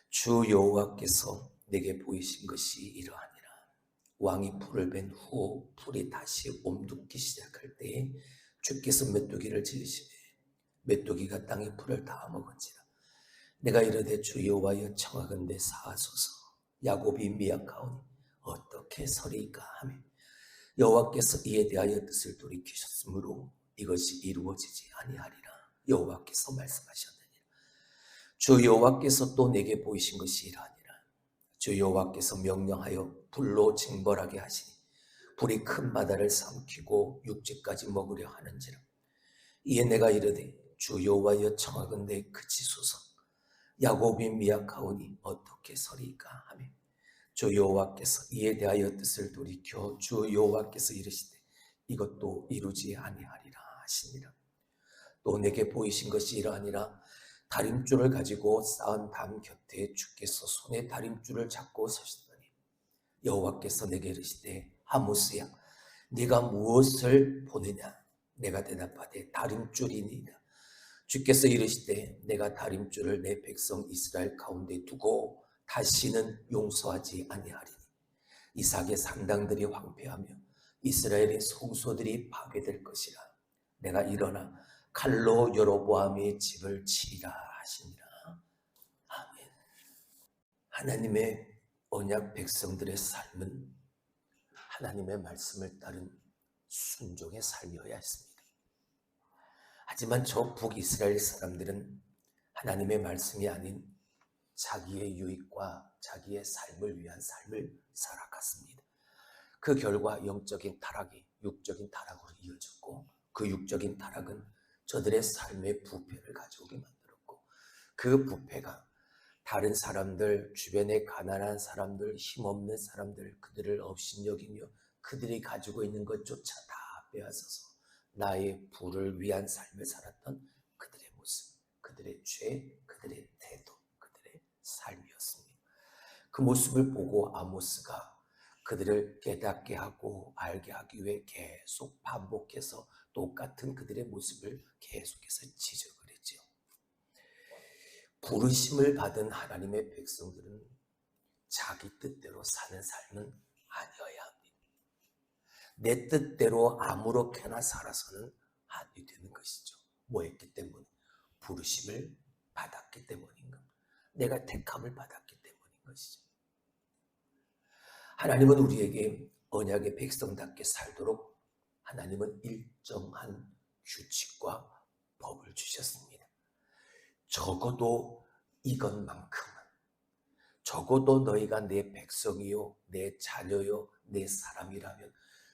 주 여호와께서 내게 보이신 것이 이러하니라. 왕이 풀을 벤 후 풀이 다시 옴돋기 시작할 때에 주께서 메뚜기를 지으시매 메뚜기가 땅의 풀을 다 먹은지라. 내가 이르되 주 여호와여 청하건대 사하소서. 야곱이 미약하오니 어떻게 서리이까 하며 여호와께서 이에 대하여 뜻을 돌이키셨으므로 이것이 이루어지지 아니하리라. 여호와께서 말씀하셨느니라. 주 여호와께서 또 내게 보이신 것이 이러하니라. 주 여호와께서 명령하여 불로 징벌하게 하시니 불이 큰 바다를 삼키고 육지까지 먹으려 하는지라. 이에 내가 이르되 주 여호와여 청하건대 그치소서. 야곱이 미약하오니 어떻게 서리이까 하며 주 여호와께서 이에 대하여 뜻을 돌이켜 주 여호와께서 이르시되 이것도 이루지 아니하리라 하시니라. 또 내게 보이신 것이 이러하니라. 다림줄을 가지고 쌓은 담 곁에 주께서 손에 다림줄을 잡고 서시더니 여호와께서 내게 이르시되 아모스야 네가 무엇을 보느냐. 내가 대답하되 다림줄이니이다. 주께서 이르시되 내가 다림줄을 내 백성 이스라엘 가운데 두고 다시는 용서하지 아니하리니 이삭의 산당들이 황폐하며 이스라엘의 성소들이 파괴될 것이라. 내가 일어나 칼로 여로보암의 집을 치리라 하시니라. 아멘. 하나님의 언약 백성들의 삶은 하나님의 말씀을 따른 순종의 삶이어야 했습니다. 하지만 저 북이스라엘 사람들은 하나님의 말씀이 아닌 자기의 유익과 자기의 삶을 위한 삶을 살아갔습니다. 그 결과 영적인 타락이 육적인 타락으로 이어졌고 그 육적인 타락은 저들의 삶의 부패를 가져오게 만들었고 그 부패가 다른 사람들, 주변의 가난한 사람들, 힘없는 사람들, 그들을 업신여기며 그들이 가지고 있는 것조차 다 빼앗아서 나의 부를 위한 삶을 살았던 그들의 모습, 그들의 죄, 그들의 태도, 그들의 삶이었습니다. 그 모습을 보고 아모스가 그들을 깨닫게 하고 알게 하기 위해 계속 반복해서 똑같은 그들의 모습을 계속해서 지적을 했죠. 부르심을 받은 하나님의 백성들은 자기 뜻대로 사는 삶은 아니어야 합니다. 내 뜻대로 아무렇게나 살아서는 아니 되는 것이죠. 뭐 했기 때문에? 부르심을 받았기 때문인가? 내가 택함을 받았기 때문인 것이죠. 하나님은 우리에게 언약의 백성답게 살도록 하나님은 일정한 규칙과 법을 주셨습니다. 적어도 이것만큼은, 적어도 너희가 내 백성이요, 내 자녀요, 내 사람이라면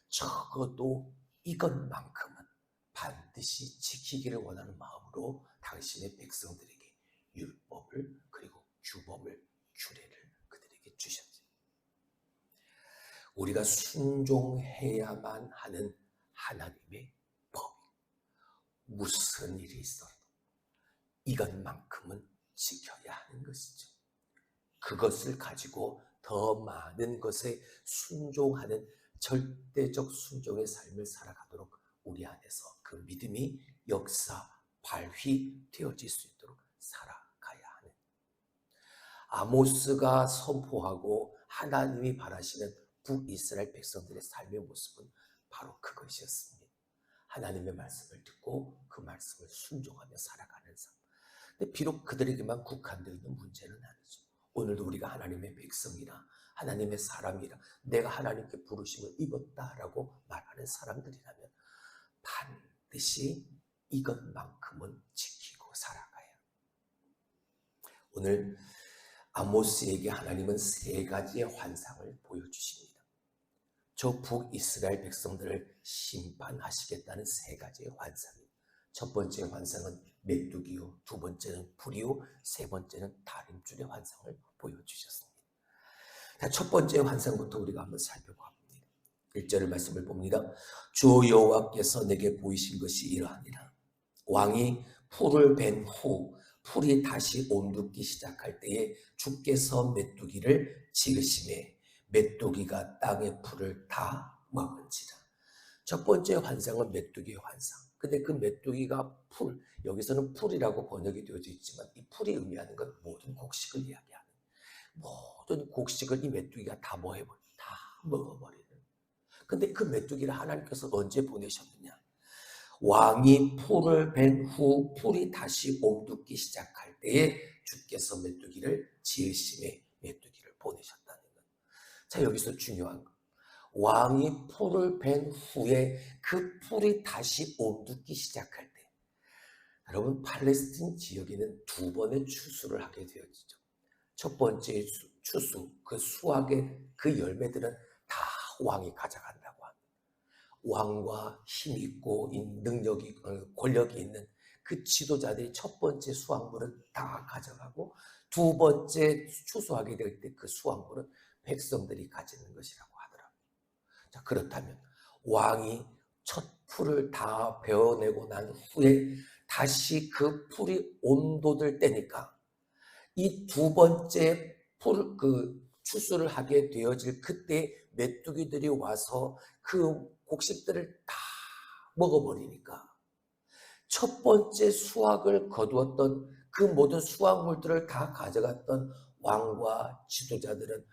적어도 이것만큼은 반드시 지키기를 원하는 마음으로 당신의 백성들에게 율법을 그리고 규범을, 규례를 그들에게 주셨죠. 우리가 순종해야만 하는 하나님의 법, 무슨 일이 있어도 이것만큼은 지켜야 하는 것이죠. 그것을 가지고 더 많은 것에 순종하는 절대적 순종의 삶을 살아가도록 우리 안에서 그 믿음이 역사, 발휘되어질 수 있도록 살아가야 하는, 아모스가 선포하고 하나님이 바라시는 북이스라엘 백성들의 삶의 모습은 바로 그것이었습니다. 하나님의 말씀을 듣고 그 말씀을 순종하며 살아가는 삶. 근데 비록 그들에게만 국한되어 있는 문제는 아니죠. 오늘도 우리가 하나님의 백성이라, 하나님의 사람이라, 내가 하나님께 부르심을 입었다라고 말하는 사람들이라면 반드시 이것만큼은 지키고 살아가야. 오늘 아모스에게 하나님은 세 가지의 환상을 보여주십니다. 저 북이스라엘 백성들을 심판하시겠다는 세 가지의 환상입니다. 첫 번째 환상은 메뚜기요, 두 번째는 불이요, 세 번째는 다림줄의 환상을 보여주셨습니다. 자, 첫 번째 환상부터 우리가 한번 살펴봅니다. 1절의 말씀을 봅니다. 주 여호와께서 내게 보이신 것이 이러하니라. 왕이 풀을 벤 후 풀이 다시 옴돋기 시작할 때에 주께서 메뚜기를 지으시매 메뚜기가 땅의 풀을 다 먹은지라. 첫 번째 환상은 메뚜기의 환상. 근데 그 메뚜기가 풀, 여기서는 풀이라고 번역이 되어져 있지만 이 풀이 의미하는 건 모든 곡식을 이야기하는, 모든 곡식을 이 메뚜기가 다 뭐해버려? 다 먹어버리는. 근데 그 메뚜기를 하나님께서 언제 보내셨느냐? 왕이 풀을 벤 후 풀이 다시 옴듣기 시작할 때에 주께서 메뚜기를 지으심에 메뚜기를 보내셨다는 것. 자, 여기서 중요한 거. 왕이 풀을 벤 후에 그 풀이 다시 옴듣기 시작할 때, 여러분, 팔레스틴 지역에는 두 번의 추수를 하게 되어지죠. 첫 번째 추수, 그 수확의 그 열매들은 다 왕이 가져간다고 합니다. 왕과 힘 있고 능력이, 권력이 있는 그 지도자들이 첫 번째 수확물은 다 가져가고, 두 번째 추수하게 될 때 그 수확물은 백성들이 가지는 것이라고 하더라고요. 자, 그렇다면 왕이 첫 풀을 다 베어내고 난 후에 다시 그 풀이 온도될 때니까, 이 두 번째 추수를 하게 되어질 그때 메뚜기들이 와서 그 곡식들을 다 먹어버리니까, 첫 번째 수확을 거두었던 그 모든 수확물들을 다 가져갔던 왕과 지도자들은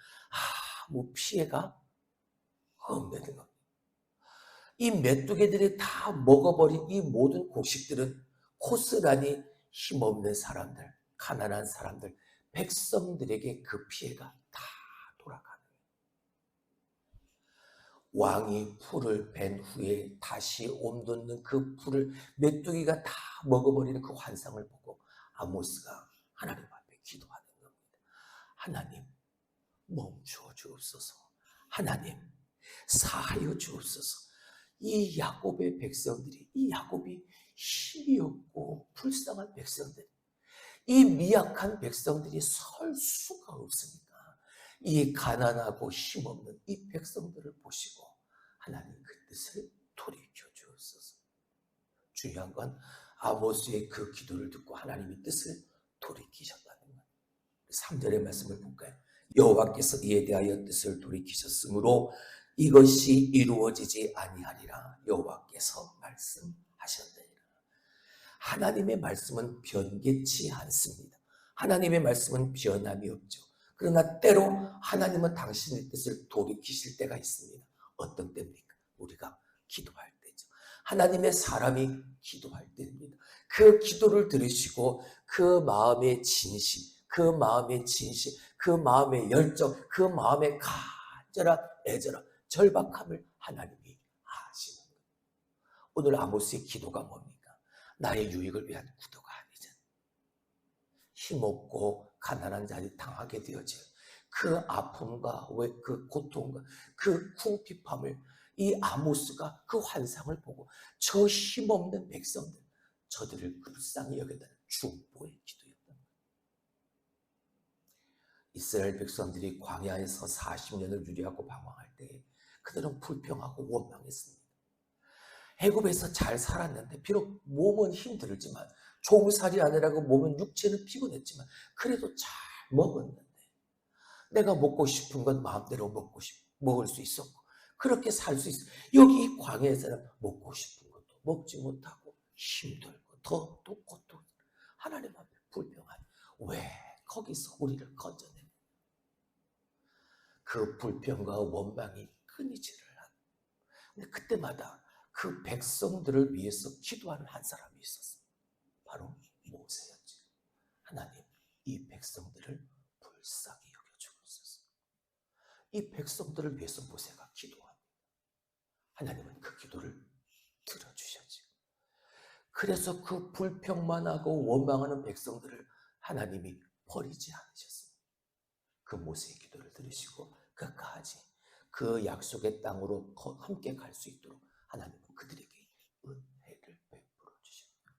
아무 피해가 없는 겁니다. 이 메뚜기들이 다 먹어버린 이 모든 곡식들은 고스란히 힘없는 사람들, 가난한 사람들, 백성들에게 그 피해가 다 돌아가는 거예요. 왕이 풀을 벤 후에 다시 옮돋는 그 풀을 메뚜기가 다 먹어버리는 그 환상을 보고 아모스가 하나님 앞에 기도하는 겁니다. 하나님, 멈추어 주옵소서. 하나님, 사하여 주옵소서. 이 야곱의 백성들이, 이 야곱이 힘이 없고 불쌍한 백성들, 이 미약한 백성들이 설 수가 없으니까 이 가난하고 힘없는 이 백성들을 보시고 하나님 그 뜻을 돌이켜 주옵소서. 중요한 건 아모스의 그 기도를 듣고 하나님의 뜻을 돌이키셨다는 것. 3절의 말씀을 볼까요? 여호와께서 이에 대하여 뜻을 돌이키셨으므로 이것이 이루어지지 아니하리라 여호와께서 말씀하셨느니라. 하나님의 말씀은 변개치 않습니다. 하나님의 말씀은 변함이 없죠. 그러나 때로 하나님은 당신의 뜻을 돌이키실 때가 있습니다. 어떤 때입니까? 우리가 기도할 때죠. 하나님의 사람이 기도할 때입니다. 그 기도를 들으시고 그 마음의 진심, 그 마음의 진심, 그 마음의 열정, 그 마음의 간절한 애절한 절박함을 하나님이 아시는 거예요. 오늘 아모스의 기도가 뭡니까? 나의 유익을 위한 기도가 아니잖아요. 힘없고 가난한 자들이 당하게 되어질 그 아픔과 그 고통과 그 궁핍함을 이 아모스가 그 환상을 보고 저 힘없는 백성들, 저들을 불쌍히 여겨다는 중보의 기도였던 거예요. 이스라엘 백성들이 광야에서 40년을 유리하고 방황할 때 그들은 불평하고 원망했습니다. 애굽에서 잘 살았는데 비록 몸은 힘들지만 종살이 하느라고 몸은 육체는 피곤했지만 그래도 잘 먹었는데 내가 먹고 싶은 건 마음대로 먹을 수 있었고 그렇게 살 수 있어. 여기 이 광야에서는 먹고 싶은 것도 먹지 못하고 힘들고 더 고통. 하나님 앞에 불평하니 왜 거기서 우리를 건져내? 그 불평과 원망이 끊이지를 않아. 근데 그때마다 그 백성들을 위해서 기도하는 한 사람이 있었어요. 바로 모세였지. 하나님, 이 백성들을 불쌍히 여겨주옵소서. 이 백성들을 위해서 모세가 기도합니다. 하나님은 그 기도를 들어주셨지. 그래서 그 불평만 하고 원망하는 백성들을 하나님이 버리지 않으셨습니다. 그 모세의 기도를 들으시고 끝까지 그 약속의 땅으로 함께 갈 수 있도록 하나님은 그들에게 은혜를 베풀어 주십니다.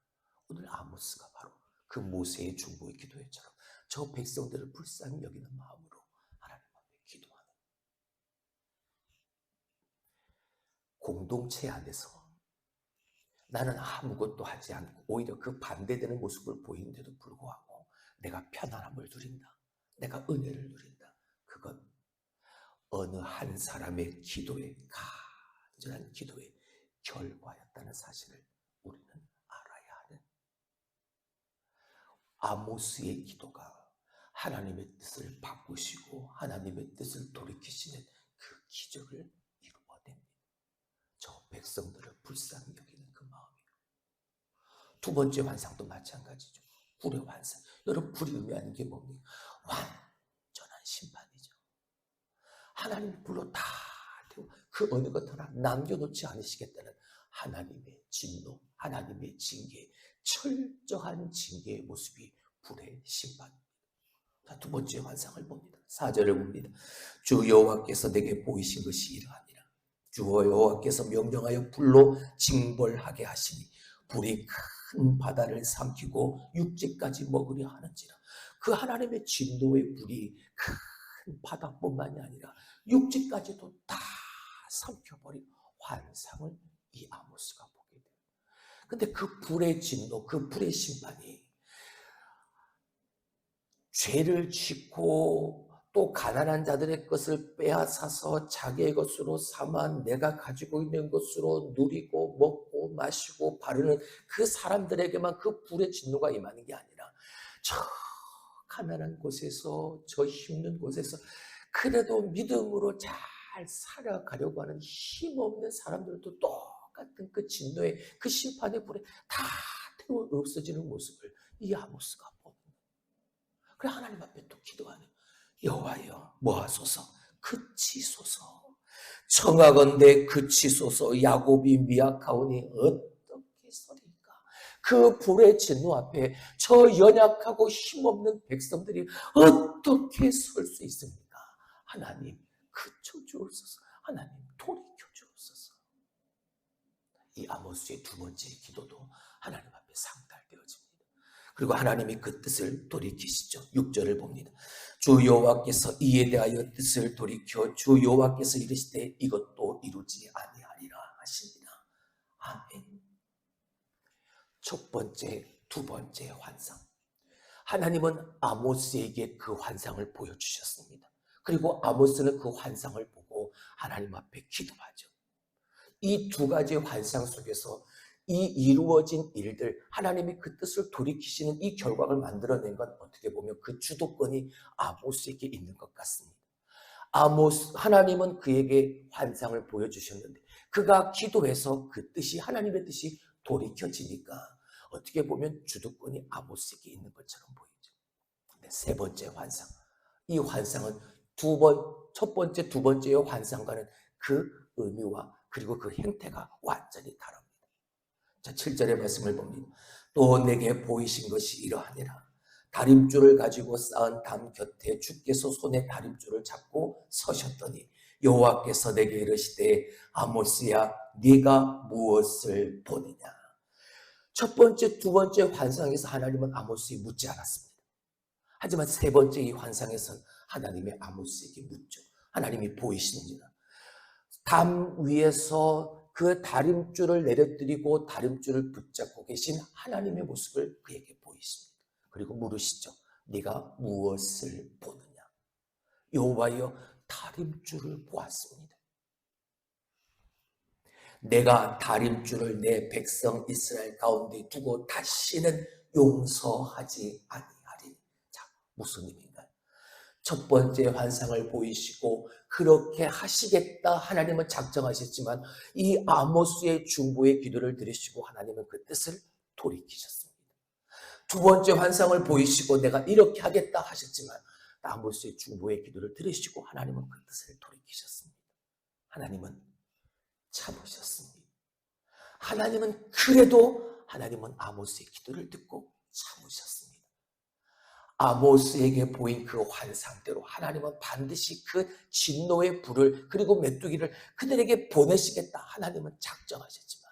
오늘 아모스가 바로 그 모세의 중보의 기도회처럼 저 백성들을 불쌍히 여기는 마음으로 하나님 앞에 기도하는 공동체 안에서 나는 아무것도 하지 않고 오히려 그 반대되는 모습을 보이는데도 불구하고 내가 편안함을 누린다. 내가 은혜를 누린다. 그건 어느 한 사람의 기도의 간절한 기도의 결과였다는 사실을 우리는 알아야 하는. 아모스의 기도가 하나님의 뜻을 바꾸시고 하나님의 뜻을 돌이키시는 그 기적을 이루어냅니다. 저 백성들을 불쌍히 여기는 그 마음이에요. 두 번째 환상도 마찬가지죠. 불의 환상. 여러분, 불이 의미하는 게 뭡니까? 완전한 심판이죠. 하나님이 불로 다 태워 그 어느 것 하나 남겨놓지 않으시겠다는 하나님의 진노, 하나님의 징계, 철저한 징계의 모습이 불의 심판입니다. 자, 두 번째 환상을 봅니다. 4절을 봅니다. 주 여호와께서 내게 보이신 것이 이러하니라. 주 여호와께서 명령하여 불로 징벌하게 하시니 불이 큰 바다를 삼키고 육지까지 먹으려 하는지라. 그 하나님의 진노의 불이 큰 바다뿐만이 아니라 육지까지도 다 삼켜버린 환상을 이 아모스가 보게 돼요. 근데 그 불의 진노, 그 불의 심판이 죄를 짓고 또 가난한 자들의 것을 빼앗아서 자기의 것으로 삼아 내가 가지고 있는 것으로 누리고 먹고 마시고 바르는 그 사람들에게만 그 불의 진노가 임하는 게 아니라 저 가난한 곳에서, 저 힘든 곳에서 그래도 믿음으로 잘 살아가려고 하는 힘없는 사람들도 똑같은 그 진노의 그 심판의 불에 다 태워 없어지는 모습을 이 아모스가 봅니다. 그래 하나님 앞에 또 기도하는 여호와여 뭐하소서 그치소서 청하건대 그치소서 야곱이 미약하오니 어떻게 서리까. 그 불의 진노 앞에 저 연약하고 힘없는 백성들이 어떻게 설 수 있습니까? 하나님 그쳐 주옵소서. 하나님 돌이켜 주옵소서. 이 아모스의 두 번째 기도도 하나님 앞에 상달되어집니다. 그리고 하나님이 그 뜻을 돌이키시죠. 6절을 봅니다. 주 여호와께서 이에 대하여 뜻을 돌이켜 주 여호와께서 이르시되 이것도 이루지 아니하리라 하십니다. 아멘. 첫 번째, 두 번째 환상. 하나님은 아모스에게 그 환상을 보여주셨습니다. 그리고 아모스는 그 환상을 보고 하나님 앞에 기도하죠. 이 두 가지 환상 속에서 이 이루어진 일들, 하나님이 그 뜻을 돌이키시는 이 결과를 만들어낸 건 어떻게 보면 그 주도권이 아모스에게 있는 것 같습니다. 하나님은 그에게 환상을 보여주셨는데 그가 기도해서 그 뜻이, 하나님의 뜻이 돌이켜지니까 어떻게 보면 주도권이 아모스에게 있는 것처럼 보이죠. 근데 세 번째 환상, 이 환상은 첫 번째, 두 번째의 환상과는 그 의미와 그리고 그 형태가 완전히 다릅니다. 자, 7절의 말씀을 봅니다. 또 내게 보이신 것이 이러하니라. 다림줄을 가지고 쌓은 담 곁에 주께서 손에 다림줄을 잡고 서셨더니 여호와께서 내게 이르시되 아모스야 네가 무엇을 보느냐. 첫 번째, 두 번째 환상에서 하나님은 아모스에게 묻지 않았습니다. 하지만 세 번째 이 환상에서는 하나님이 아모스에게 묻죠. 하나님이 보이시느니라. 담 위에서 그 다림줄을 내려뜨리고 다림줄을 붙잡고 계신 하나님의 모습을 그에게 보이십니다. 그리고 물으시죠. 네가 무엇을 보느냐. 여호와여 다림줄을 보았습니다. 내가 다림줄을 내 백성 이스라엘 가운데 두고 다시는 용서하지 아니하리니. 자, 무슨 의미인가요? 첫 번째 환상을 보이시고 그렇게 하시겠다 하나님은 작정하셨지만 이 아모스의 중보의 기도를 들으시고 하나님은 그 뜻을 돌이키셨습니다. 두 번째 환상을 보이시고 내가 이렇게 하겠다 하셨지만 아모스의 중보의 기도를 들으시고 하나님은 그 뜻을 돌이키셨습니다. 하나님은 참으셨습니다. 하나님은 그래도 하나님은 아모스의 기도를 듣고 참으셨습니다. 아모스에게 보인 그 환상대로 하나님은 반드시 그 진노의 불을 그리고 메뚜기를 그들에게 보내시겠다 하나님은 작정하셨지만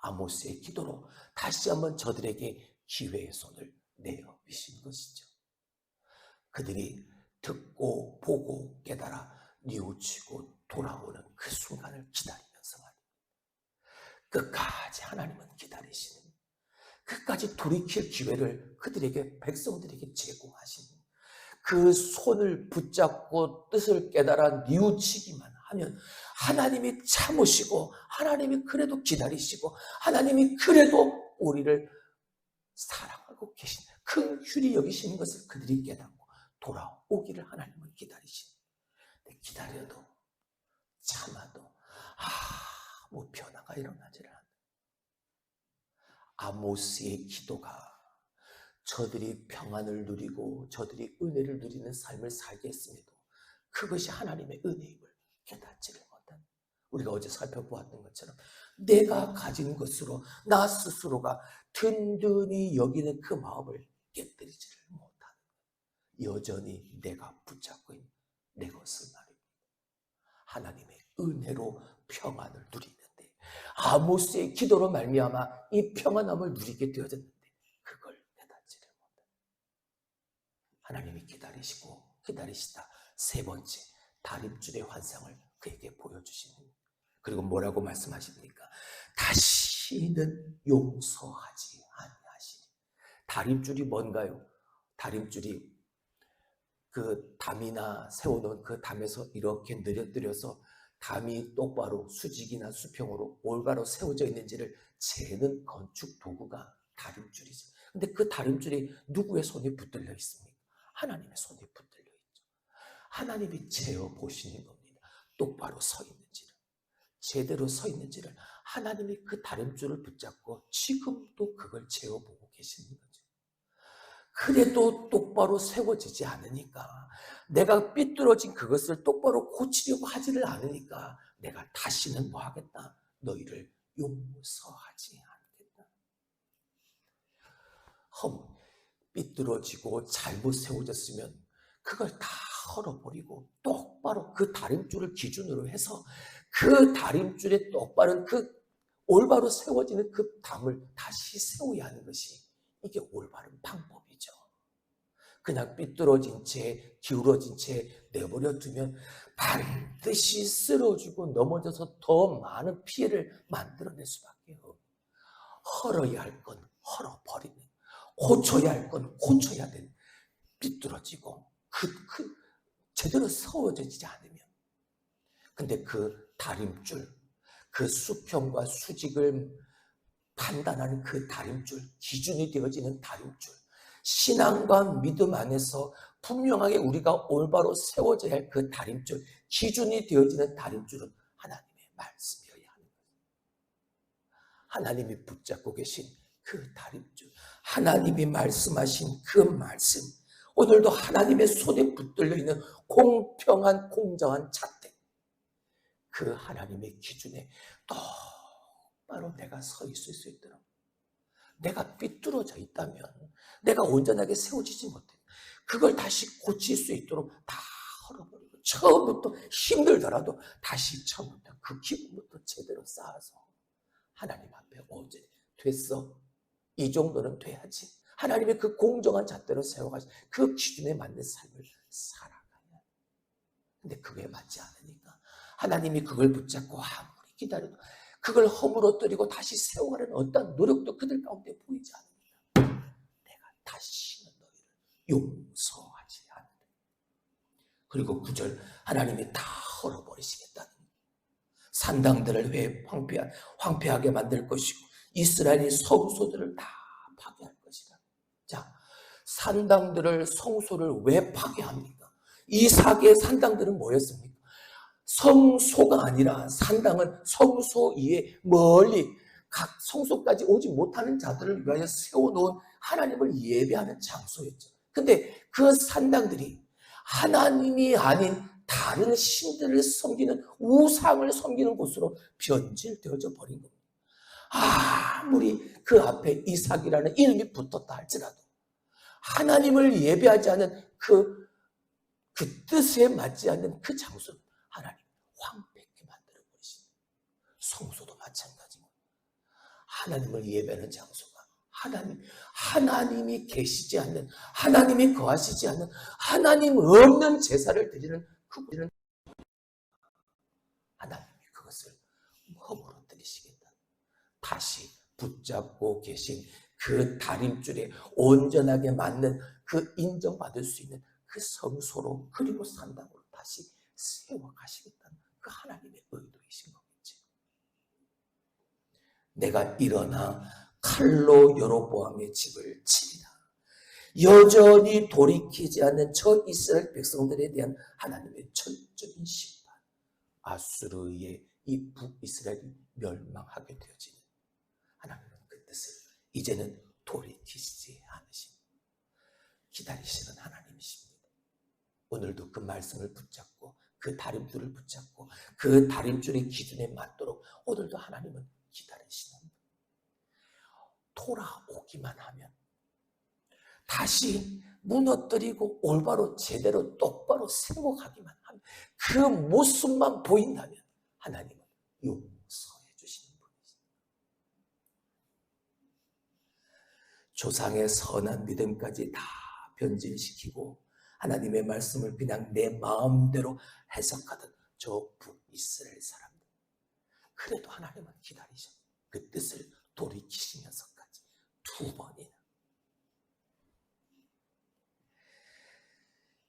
아모스의 기도로 다시 한번 저들에게 기회의 손을 내어주신 것이죠. 그들이 듣고 보고 깨달아 뉘우치고 돌아오는 그 순간을 기다리면서 말입니다. 끝까지 하나님은 기다리시는, 끝까지 돌이킬 기회를 그들에게, 백성들에게 제공하시는, 그 손을 붙잡고 뜻을 깨달아 뉘우치기만 하면 하나님이 참으시고 하나님이 그래도 기다리시고 하나님이 그래도 우리를 사랑하고 계신 그 긍휼히 여기시는 것을 그들이 깨닫고 돌아오기를 하나님은 기다리시는. 기다려도 참아도 아무 변화가 일어나지를 않아. 아모스의 기도가 저들이 평안을 누리고 저들이 은혜를 누리는 삶을 살게 했음에도 그것이 하나님의 은혜임을 깨닫지를 못한, 우리가 어제 살펴보았던 것처럼 내가 가진 것으로 나 스스로가 든든히 여기는 그 마음을 깨뜨리지를 못하는, 여전히 내가 붙잡고 있는 내 것을 말입니다. 하나님의 은혜로 평안을 누리는데 아모스의 기도로 말미암아 이 평안함을 누리게 되어졌는데 그걸 깨닫지를 못한다. 하나님이 기다리시다 세 번째, 다림줄의 환상을 그에게 보여주시는, 그리고 뭐라고 말씀하십니까? 다시는 용서하지 아니하시리. 다림줄이 뭔가요? 다림줄이 그 담이나 세워놓은 그 담에서 이렇게 늘어뜨려서 담이 똑바로 수직이나 수평으로 올바로 세워져 있는지를 재는 건축 도구가 다림줄이죠. 근데 그 다림줄이 누구의 손에 붙들려 있습니까? 하나님의 손에 붙들려 있죠. 하나님이 재어 보시는 겁니다. 똑바로 서 있는지를, 제대로 서 있는지를 하나님이 그 다림줄을 붙잡고 지금도 그걸 재어보고 계시는 거죠. 그래도 똑바로 세워지지 않으니까, 내가 삐뚤어진 그것을 똑바로 고치려고 하지를 않으니까 내가 다시는 뭐 하겠다? 너희를 용서하지 않겠다. 삐뚤어지고 잘못 세워졌으면 그걸 다 헐어버리고 똑바로 그 다림줄을 기준으로 해서 그 다림줄에 똑바른 그 올바로 세워지는 그 담을 다시 세워야 하는 것이 이게 올바른 방법이죠. 그냥 삐뚤어진 채 기울어진 채 내버려 두면 반드시 쓰러지고 넘어져서 더 많은 피해를 만들어낼 수밖에 없어요. 헐어야 할 건 헐어버리는, 고쳐야 할 건 고쳐야 되는, 삐뚤어지고 제대로 세워지지 않으면. 근데 그 다림줄, 그 수평과 수직을 판단하는 그 다림줄, 기준이 되어지는 다림줄, 신앙과 믿음 안에서 분명하게 우리가 올바로 세워져야 할 그 다림줄, 기준이 되어지는 다림줄은 하나님의 말씀이어야 하는 거예요. 하나님이 붙잡고 계신 그 다림줄, 하나님이 말씀하신 그 말씀, 오늘도 하나님의 손에 붙들려 있는 공평한 공정한 잣대, 그 하나님의 기준에 똑바로 내가 서 있을 수 있도록, 내가 삐뚤어져 있다면, 내가 온전하게 세워지지 못해 그걸 다시 고칠 수 있도록 다 헐어버리고 처음부터 힘들더라도 다시 처음부터 그 기분부터 제대로 쌓아서 하나님 앞에 온전히 됐어, 이 정도는 돼야지, 하나님의 그 공정한 잣대로 세워가지고 그 기준에 맞는 삶을 살아가야. 근데 그게 맞지 않으니까 하나님이 그걸 붙잡고 아무리 기다려도 그걸 허물어뜨리고 다시 세워가려는 어떤 노력도 그들 가운데 보이지 않으니까 내가 다시는 너희를 용서하지 않으리. 그리고 9절, 하나님이 다 헐어버리시겠다는, 산당들을 왜 황폐하게 만들 것이고 이스라엘의 성소들을 다 파괴할 것이다. 자, 산당들을, 성소를 왜 파괴합니까? 이삭의 산당들은 뭐였습니까? 성소가 아니라 산당은 성소 이에 멀리 각 성소까지 오지 못하는 자들을 위하여 세워놓은 하나님을 예배하는 장소였죠. 근데 그 산당들이 하나님이 아닌 다른 신들을 섬기는, 우상을 섬기는 곳으로 변질되어져 버린 겁니다. 아무리 그 앞에 이삭이라는 이름이 붙었다 할지라도 하나님을 예배하지 않은 그 뜻에 맞지 않는 그 장소는 하나님 황폐하게 만들어 버리신, 성소도 마찬가지고 하나님을 예배하는 장소가 하나님이 계시지 않는, 하나님이 거하시지 않는, 하나님 없는 제사를 드리는 그분은 하나님이 그것을 허물어뜨리시겠다. 다시 붙잡고 계신 그 다림줄에 온전하게 맞는 그 인정받을 수 있는 그 성소로, 그리고 산당으로 다시 세워가시겠다는 그 하나님의 의도이신 거겠지. 내가 일어나 칼로 여로보암의 집을 치리라. 여전히 돌이키지 않는 저 이스라엘 백성들에 대한 하나님의 전적인 심판, 아수르의 이 북이스라엘이 멸망하게 되어지는 하나님은 그 뜻을 이제는 돌이키지 않으신 기다리시는 하나님이십니다. 오늘도 그 말씀을 붙잡고 그 다림줄을 붙잡고 그 다림줄의 기준에 맞도록 오늘도 하나님은 기다리시는 분. 돌아오기만 하면 다시 무너뜨리고 올바로 제대로 똑바로 세워가기만 하면 그 모습만 보인다면 하나님은 용서해 주시는 분이십니다. 조상의 선한 믿음까지 다 변질시키고 하나님의 말씀을 그냥 내 마음대로 해석하던 저 북이스라엘 사람들, 그래도 하나님은 기다리셔 그 뜻을 돌이키시면서까지 2번이나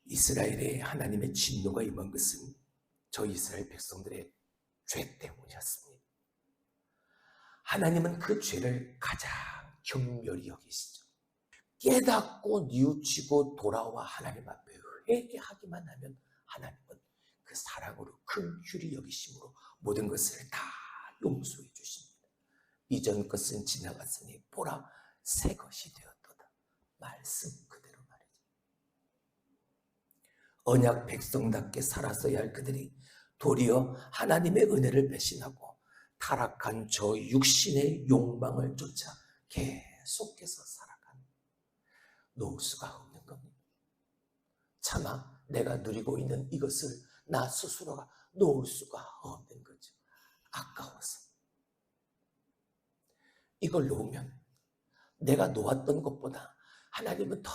이스라엘에 하나님의 진노가 임한 것은 저 이스라엘 백성들의 죄 때문이었습니다. 하나님은 그 죄를 가장 경멸히 여기시죠. 깨닫고 뉘우치고 돌아와 하나님 앞에 회개하기만 하면 하나님은 그 사랑으로 큰 휴리 여기심으로 모든 것을 다 용서해 주십니다. 이전 것은 지나갔으니 보라 새 것이 되었도다. 말씀 그대로 말이죠. 언약 백성답게 살았어야 할 그들이 도리어 하나님의 은혜를 배신하고 타락한 저 육신의 욕망을 쫓아 계속해서 살아가는, 놓을 수가 없는 겁니다. 차마 내가 누리고 있는 이것을 나 스스로가 놓을 수가 없는 거죠. 아까워서. 이걸 놓으면 내가 놓았던 것보다 하나님은 더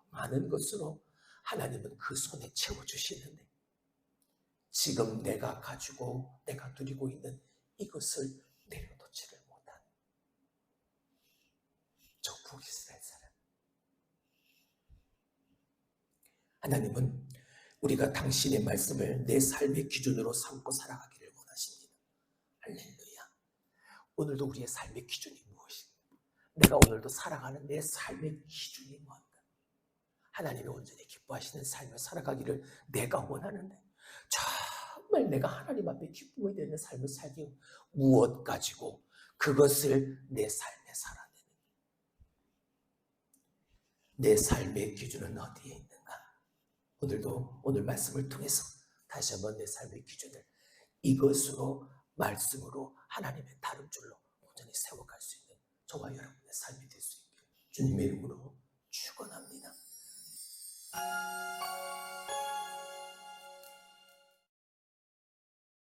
많은 것으로 하나님은 그 손에 채워주시는데, 지금 내가 가지고 내가 누리고 있는 이것을 내려놓지를 못하는 저 북이스라엘 사람. 하나님은 우리가 당신의 말씀을 내 삶의 기준으로 삼고 살아가기를 원하십니다. 할렐루야. 오늘도 우리의 삶의 기준이 무엇인가? 내가 오늘도 살아가는 내 삶의 기준이 뭔가? 하나님이 온전히 기뻐하시는 삶을 살아가기를 내가 원하는데, 정말 내가 하나님 앞에 기쁨이 되는 삶을 살기 무엇 가지고 그것을 내 삶에 살아내는, 내 삶의 기준은 어디에 있는가? 오늘도 오늘 말씀을 통해서 다시 한번 내 삶의 기준을 이것으로, 말씀으로, 하나님의 다름줄로 온전히 세워갈 수 있는 저와 여러분의 삶이 될 수 있기를 주님의 이름으로 축원합니다.